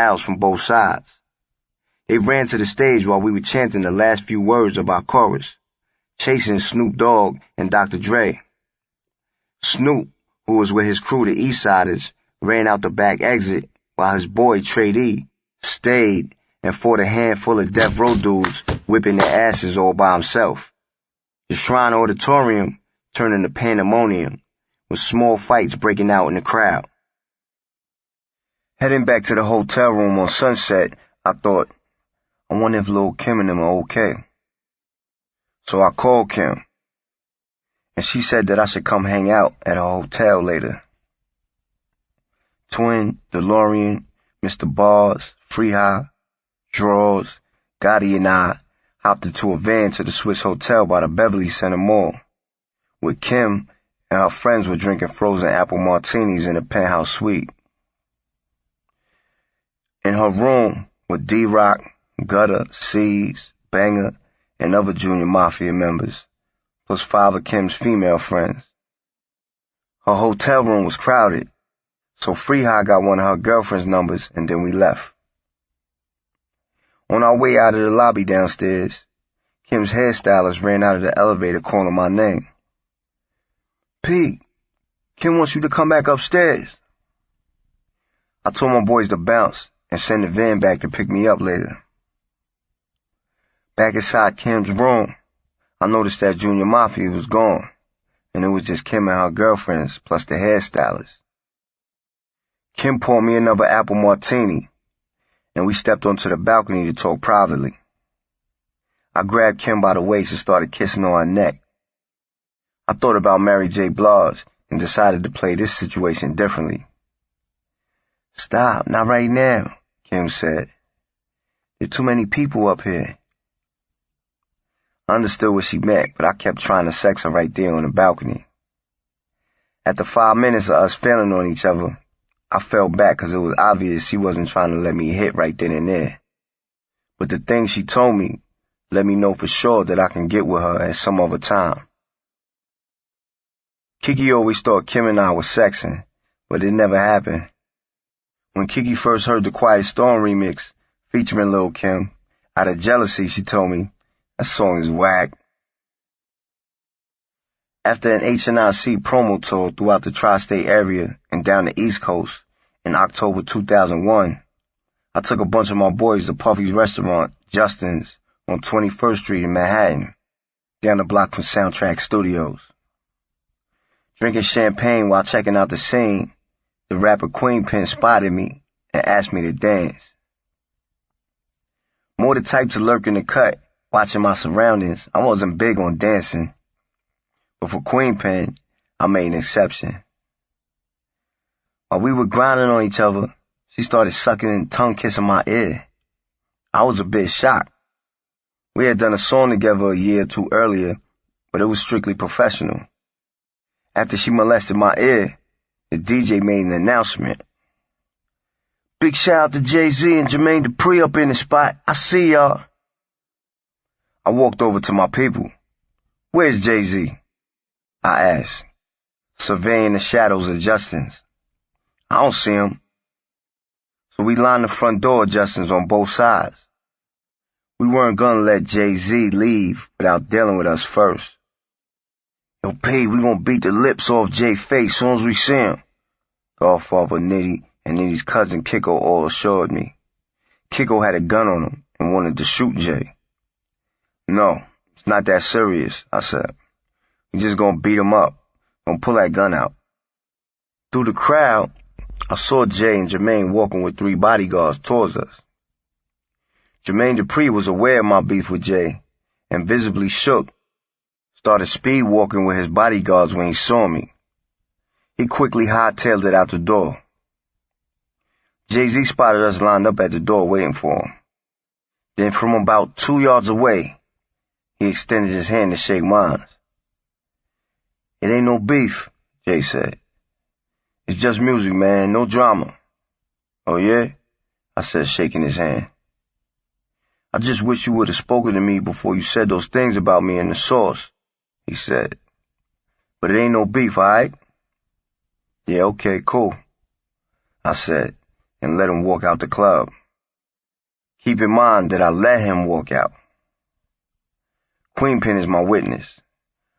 owls from both sides. They ran to the stage while we were chanting the last few words of our chorus, chasing Snoop Dogg and Dr. Dre. Snoop, who was with his crew, the Eastidaz, ran out the back exit while his boy, Prodigy, stayed and fought a handful of death row dudes whipping their asses all by himself. The Shrine Auditorium turned into pandemonium, with small fights breaking out in the crowd. Heading back to the hotel room on Sunset, I thought, I wonder if Lil Kim and them are okay. So I called Kim, and she said that I should come hang out at her hotel later. Twin, DeLorean, Mr. Bars, Free High, Draws, Gotti and I hopped into a van to the Swiss Hotel by the Beverly Center Mall, where Kim and her friends were drinking frozen apple martinis in a penthouse suite. In her room were D-Rock, Gutter, C's, Banger, and other Junior Mafia members, plus 5 of Kim's female friends. Her hotel room was crowded, so Free High got one of her girlfriend's numbers and then we left. On our way out of the lobby downstairs, Kim's hairstylist ran out of the elevator calling my name. Pete, Kim wants you to come back upstairs. I told my boys to bounce and send the van back to pick me up later. Back inside Kim's room, I noticed that Junior Mafia was gone, and it was just Kim and her girlfriends plus the hairstylist. Kim poured me another apple martini, and we stepped onto the balcony to talk privately. I grabbed Kim by the waist and started kissing on her neck. I thought about Mary J. Blige and decided to play this situation differently. Stop, not right now, Kim said. There are too many people up here. I understood what she meant, but I kept trying to sex her right there on the balcony. After 5 minutes of us failing on each other, I fell back because it was obvious she wasn't trying to let me hit right then and there. But the things she told me let me know for sure that I can get with her at some other time. Kiki always thought Kim and I were sexing, but it never happened. When Kiki first heard the Quiet Storm remix featuring Lil Kim, out of jealousy she told me, that song is whack. After an H&IC promo tour throughout the tri-state area and down the East Coast in October 2001, I took a bunch of my boys to Puffy's restaurant, Justin's, on 21st Street in Manhattan, down the block from Soundtrack Studios. Drinking champagne while checking out the scene, the rapper Queenpin spotted me and asked me to dance. More the type to lurk in the cut, watching my surroundings, I wasn't big on dancing. But for Queenpin, I made an exception. While we were grinding on each other, she started sucking and tongue-kissing my ear. I was a bit shocked. We had done a song together a year or two earlier, but it was strictly professional. After she molested my ear, the DJ made an announcement. Big shout out to Jay-Z and Jermaine Dupri up in the spot. I see y'all. I walked over to my people. Where's Jay-Z? I asked, surveying the shadows of Justin's. I don't see him. So we lined the front door of Justin's on both sides. We weren't gonna let Jay-Z leave without dealing with us first. Yo, P, we gonna beat the lips off Jay's face soon as we see him. Godfather Nitty and Nitty's cousin Kiko all assured me. Kiko had a gun on him and wanted to shoot Jay. No, it's not that serious, I said. We just gonna beat him up. Gonna pull that gun out. Through the crowd, I saw Jay and Jermaine walking with 3 bodyguards towards us. Jermaine Dupri was aware of my beef with Jay and visibly shook, started speed walking with his bodyguards when he saw me. He quickly hightailed it out the door. Jay-Z spotted us lined up at the door waiting for him. Then from about 2 yards away, he extended his hand to shake mine. It ain't no beef, Jay said. It's just music, man, no drama. Oh yeah? I said, shaking his hand. I just wish you would have spoken to me before you said those things about me in the source, he said. But it ain't no beef, alright? Yeah, okay, cool, I said, and let him walk out the club. Keep in mind that I let him walk out. Queen Pen is my witness.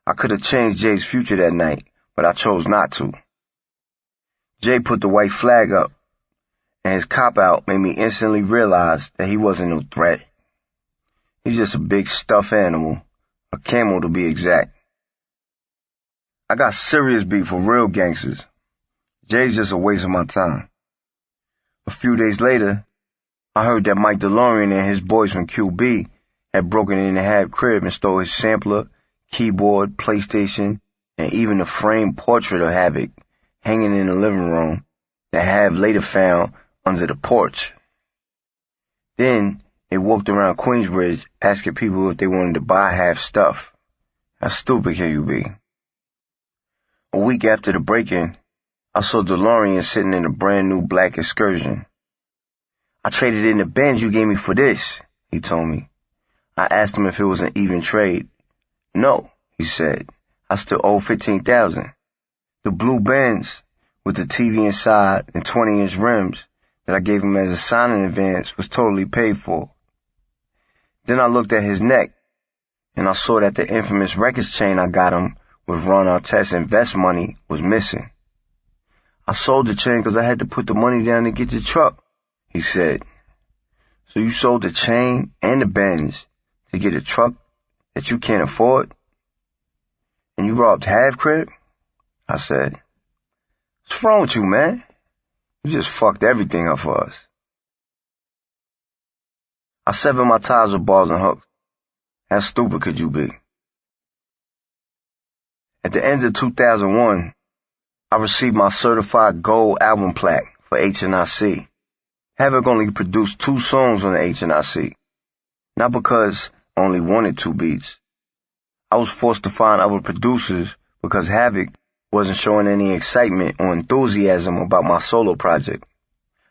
I could have changed Jay's future that night, but I chose not to. Jay put the white flag up, and his cop-out made me instantly realize that he wasn't no threat. He's just a big stuffed animal, a camel to be exact. I got serious beef with real gangsters. Jay's just a waste of my time. A few days later, I heard that Mike DeLorean and his boys from QB had broken in the Hab crib and stole his sampler, keyboard, PlayStation, and even a framed portrait of Havoc hanging in the living room that Hab later found under the porch. Then they walked around Queensbridge asking people if they wanted to buy Hab's stuff. How stupid can you be? A week after the break-in, I saw DeLorean sitting in a brand new black Excursion. I traded in the Benz you gave me for this, he told me. I asked him if it was an even trade. No, he said. I still owe $15,000. The blue Benz with the TV inside and 20-inch rims that I gave him as a signing advance was totally paid for. Then I looked at his neck, and I saw that the infamous records chain I got him with Ron Artest's invest money was missing. I sold the chain because I had to put the money down to get the truck, he said. So you sold the chain and the Benz to get a truck that you can't afford? And you robbed Half Crib? I said. What's wrong with you, man? You just fucked everything up for us. I severed my ties with balls and hooks. How stupid could you be? At the end of 2001, I received my certified gold album plaque for HNIC. Havoc only produced 2 songs on the HNIC. Not because I only wanted 2 beats. I was forced to find other producers because Havoc wasn't showing any excitement or enthusiasm about my solo project.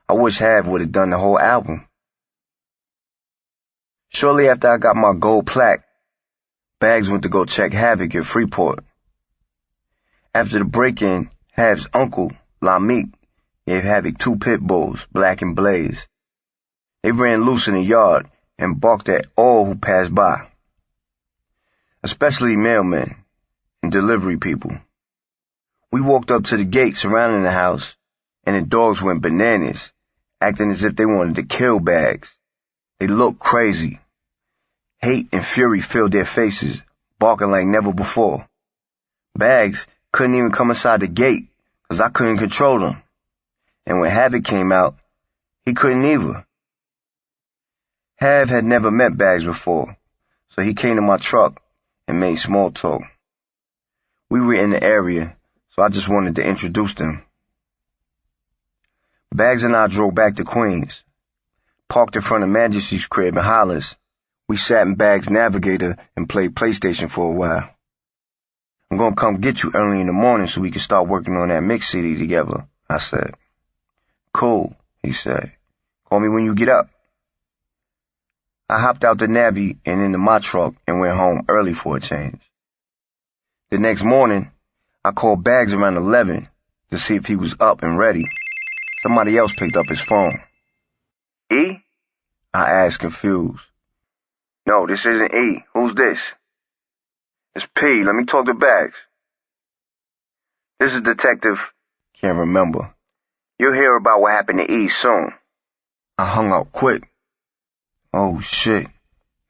I wish Hav would have done the whole album. Shortly after I got my gold plaque, Bags went to go check Havoc at Freeport. After the break-in, Hav's uncle, Lameek, gave Havoc 2 pit bulls, Black and Blaze. They ran loose in the yard and barked at all who passed by, especially mailmen and delivery people. We walked up to the gate surrounding the house, and the dogs went bananas, acting as if they wanted to kill Bags. They looked crazy. Hate and fury filled their faces, barking like never before. Bags couldn't even come inside the gate because I couldn't control them. And when Havoc came out, he couldn't either. Hav had never met Bags before, so he came to my truck and made small talk. We were in the area, so I just wanted to introduce them. Bags and I drove back to Queens, parked in front of Majesty's crib in Hollis. We sat in Bags' Navigator and played PlayStation for a while. I'm gonna come get you early in the morning so we can start working on that mix CD together, I said. Cool, he said. Call me when you get up. I hopped out the Navi and into my truck and went home early for a change. The next morning, I called Bags around 11 to see if he was up and ready. Somebody else picked up his phone. E? I asked, confused. No, this isn't E. Who's this? It's P. Let me talk to Bags. This is Detective. Can't remember. You'll hear about what happened to E soon. I hung up quick. Oh, shit.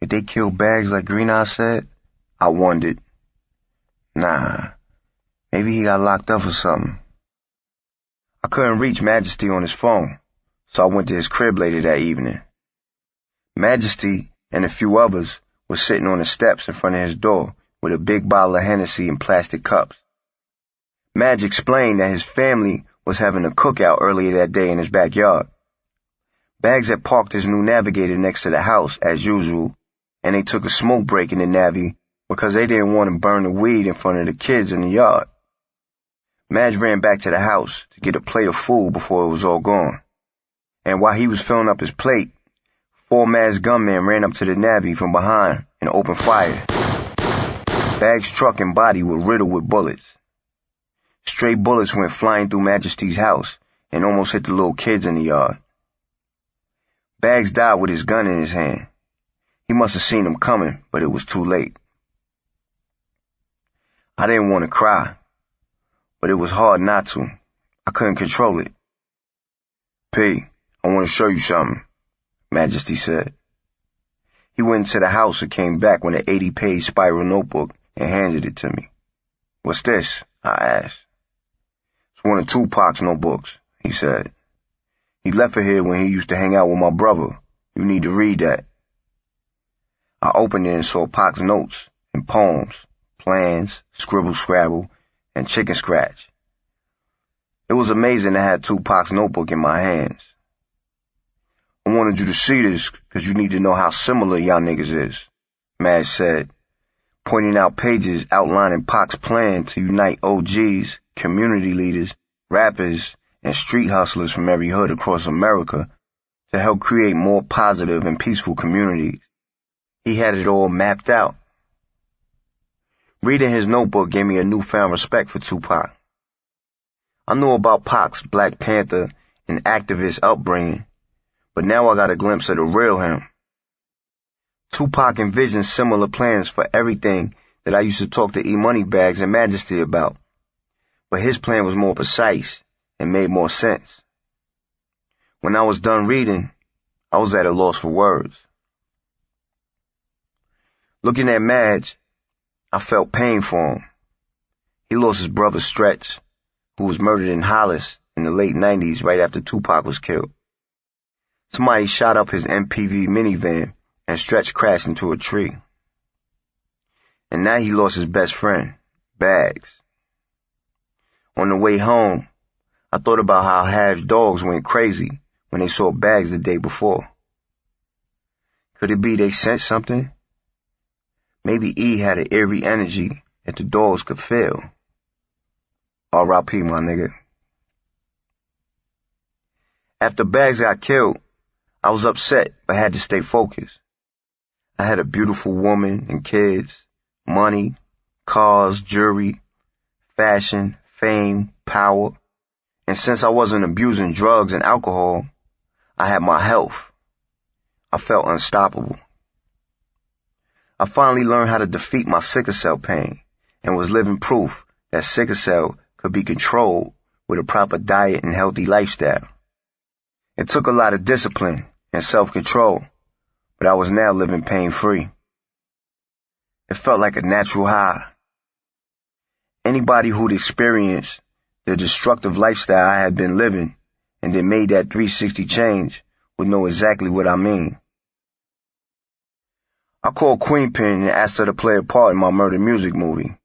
Did they kill Bags like Green Eye said? I wondered. Nah. Maybe he got locked up or something. I couldn't reach Majesty on his phone, so I went to his crib later that evening. Majesty and a few others were sitting on the steps in front of his door with a big bottle of Hennessy in plastic cups. Madge explained that his family was having a cookout earlier that day in his backyard. Bags had parked his new Navigator next to the house, as usual, and they took a smoke break in the Navi because they didn't want to burn the weed in front of the kids in the yard. Madge ran back to the house to get a plate of food before it was all gone. And while he was filling up his plate, 4 masked gunmen ran up to the Navi from behind and opened fire. Bags' truck and body were riddled with bullets. Stray bullets went flying through Majesty's house and almost hit the little kids in the yard, Baggs died with his gun in his hand. He must have seen him coming, but it was too late. I didn't want to cry, but it was hard not to. I couldn't control it. P, I want to show you something, Majesty said. He went into the house and came back with an 80-page spiral notebook and handed it to me. What's this? I asked. It's one of 2pac's notebooks, he said. He left it here when he used to hang out with my brother. You need to read that. I opened it and saw Pac's notes and poems, plans, scribble-scrabble, and chicken scratch. It was amazing to have 2pac's notebook in my hands. I wanted you to see this because you need to know how similar y'all niggas is, Maz said, pointing out pages outlining Pac's plan to unite OGs, community leaders, rappers, and street hustlers from every hood across America to help create more positive and peaceful communities. He had it all mapped out. Reading his notebook gave me a newfound respect for 2pac. I knew about Pac's Black Panther and activist upbringing, but now I got a glimpse of the real him. 2pac envisioned similar plans for everything that I used to talk to E-Money Bags and Majesty about, but his plan was more precise and made more sense. When I was done reading, I was at a loss for words. Looking at Madge, I felt pain for him. He lost his brother Stretch, who was murdered in Hollis in the late 90s right after 2pac was killed. Somebody shot up his MPV minivan and Stretch crashed into a tree. And now he lost his best friend, Bags. On the way home, I thought about how Hav's dogs went crazy when they saw Bags the day before. Could it be they sensed something? Maybe E had an eerie energy that the dogs could feel. R.I.P. my nigga. After Bags got killed, I was upset but had to stay focused. I had a beautiful woman and kids, money, cars, jewelry, fashion, fame, power. And since I wasn't abusing drugs and alcohol, I had my health. I felt unstoppable. I finally learned how to defeat my sickle cell pain and was living proof that sickle cell could be controlled with a proper diet and healthy lifestyle. It took a lot of discipline and self-control, but I was now living pain-free. It felt like a natural high. Anybody who'd experienced the destructive lifestyle I had been living and then made that 360 change would know exactly what I mean. I called Queen Pen and asked her to play a part in my murder music movie.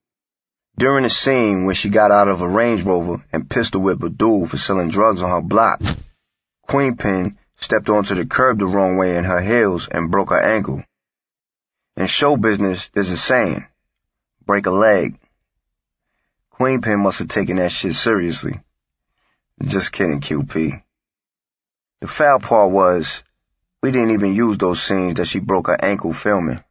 During the scene when she got out of a Range Rover and pistol whipped a dude for selling drugs on her block, Queen Pen stepped onto the curb the wrong way in her heels and broke her ankle. In show business, there's a saying, break a leg. Queen Pen must have taken that shit seriously. Just kidding, QP. The foul part was, we didn't even use those scenes that she broke her ankle filming.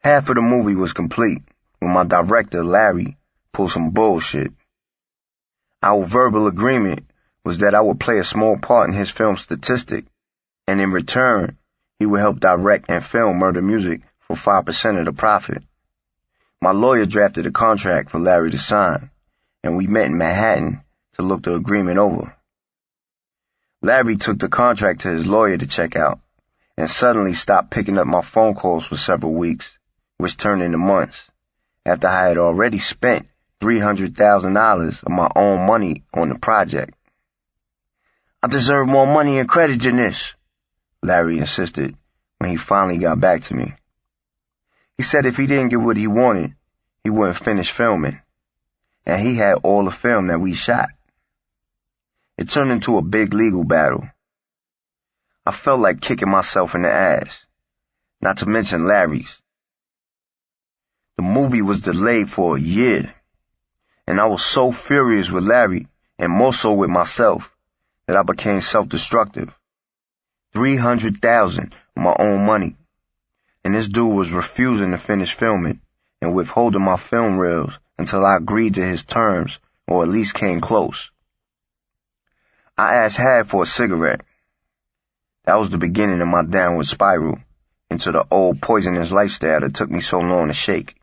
Half of the movie was complete when my director, Larry, pulled some bullshit. Our verbal agreement was that I would play a small part in his film Statistic, and in return, he would help direct and film murder music for 5% of the profit. My lawyer drafted a contract for Larry to sign, and we met in Manhattan to look the agreement over. Larry took the contract to his lawyer to check out, and suddenly stopped picking up my phone calls for several weeks, which turned into months, after I had already spent $300,000 of my own money on the project. I deserve more money and credit than this, Larry insisted when he finally got back to me. He said if he didn't get what he wanted, he wouldn't finish filming, and he had all the film that we shot. It turned into a big legal battle. I felt like kicking myself in the ass, not to mention Larry's. The movie was delayed for a year, and I was so furious with Larry, and more so with myself, that I became self-destructive. $300,000 of my own money, and this dude was refusing to finish filming and withholding my film reels until I agreed to his terms, or at least came close. I asked Had for a cigarette. That was the beginning of my downward spiral into the old poisonous lifestyle that took me so long to shake.